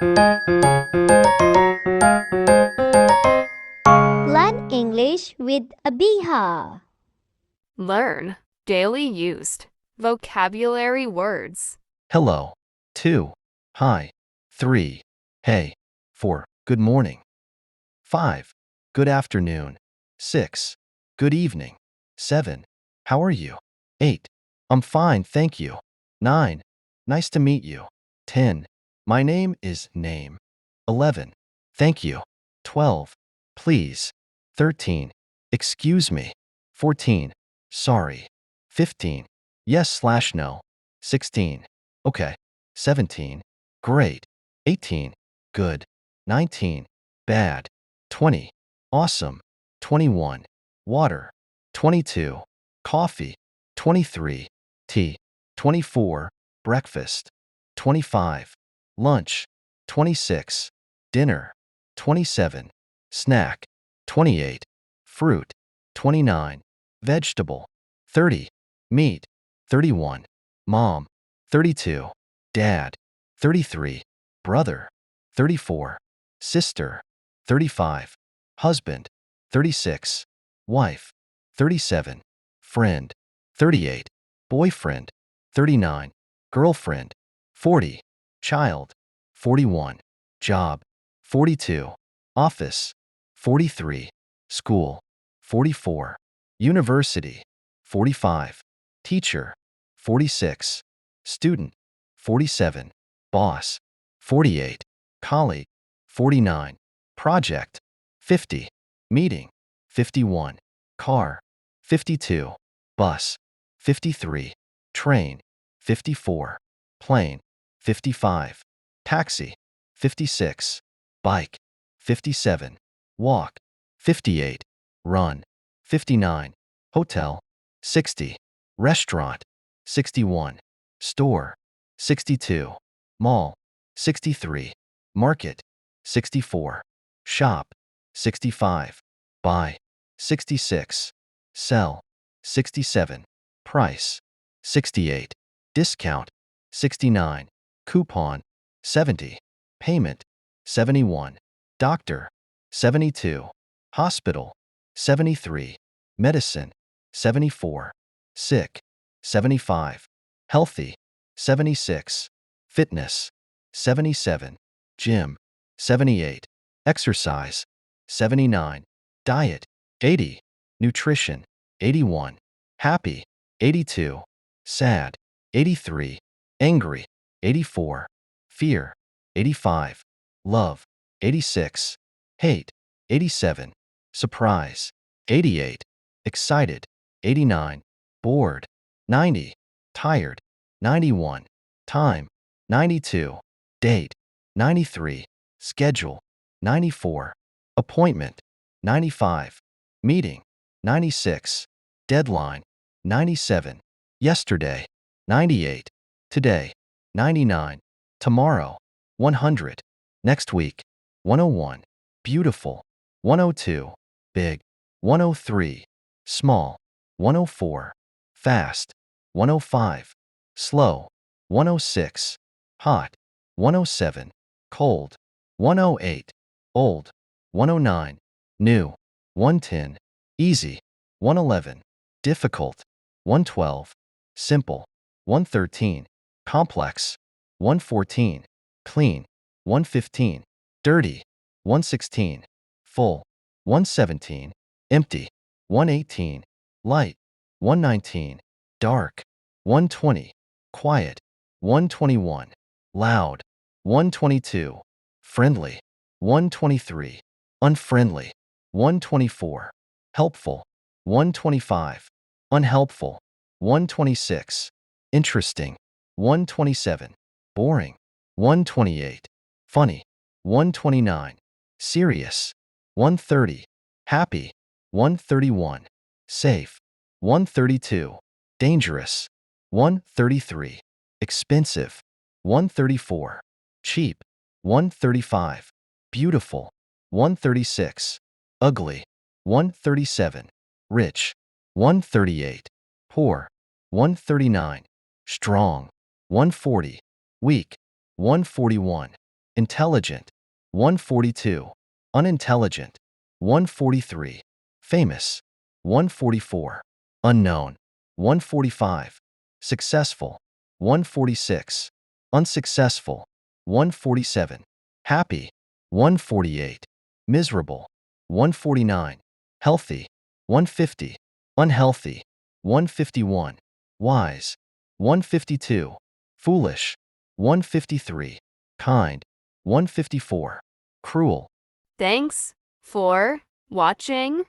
Learn English with Abeeha. Learn daily used vocabulary words. Hello. 2. Hi. 3. Hey. 4. Good morning. 5. Good afternoon. 6. Good evening. 7. How are you? 8. I'm fine, thank you. 9. Nice to meet you. 10. My name is name. 11. Thank you. 12. Please. 13. Excuse me. 14. Sorry. 15. Yes/no. 16. Okay. 17. Great. 18. Good. 19. Bad. 20. Awesome. 21. Water. 22. Coffee. 23. Tea. 24. Breakfast. 25. Lunch. 26. Dinner. 27. Snack. 28. Fruit. 29. Vegetable. 30. Meat. 31. Mom. 32. Dad. 33. Brother. 34. Sister. 35. Husband. 36. Wife. 37. Friend. 38. Boyfriend. 39. Girlfriend. 40. Child. 41. Job. 42. Office. 43. School. 44. University. 45. Teacher. 46. Student. 47. Boss. 48. Colleague. 49. Project. 50. Meeting. 51. Car. 52. Bus. 53. Train. 54. Plane. 55. Taxi. 56. Bike. 57. Walk. 58. Run. 59. Hotel. 60. Restaurant. 61. Store. 62. Mall. 63. Market. 64. Shop. 65. Buy. 66. Sell. 67. Price. 68. Discount. 69. Coupon. 70. Payment. 71. Doctor. 72. Hospital. 73. Medicine. 74. Sick. 75. Healthy. 76. Fitness. 77. Gym. 78. Exercise. 79. Diet. 80. Nutrition. 81. Happy. 82. Sad. 83. Angry. 84. Fear. 85. Love. 86. Hate. 87. Surprise. 88. Excited. 89. Bored. 90. Tired. 91. Time. 92. Date. 93. Schedule. 94. Appointment. 95. Meeting. 96. Deadline. 97. Yesterday. 98. Today. 99. Tomorrow. 100. Next week. 101. Beautiful. 102. Big. 103. Small. 104. Fast. 105. Slow. 106. Hot. 107. Cold. 108. Old. 109. New. 110. Easy. 111. Difficult. 112. Simple. 113. Complex. 114. Clean. 115. Dirty. 116. Full. 117. Empty. 118. Light. 119. Dark. 120. Quiet. 121. Loud. 122. Friendly. 123. Unfriendly. 124. Helpful. 125. Unhelpful. 126. Interesting. 127. Boring. 128. Funny. 129. Serious. 130. Happy. 131. Safe. 132. Dangerous. 133. Expensive. 134. Cheap. 135. Beautiful. 136. Ugly. 137. Rich. 138. Poor. 139. Strong. 140. Weak. 141. intelligent, 142, unintelligent, 143, famous, 144, unknown, 145, successful, 146, unsuccessful, 147, happy, 148, miserable, 149, healthy, 150, unhealthy, 151, wise, 152, foolish, 153, kind, 154, cruel. Thanks for watching.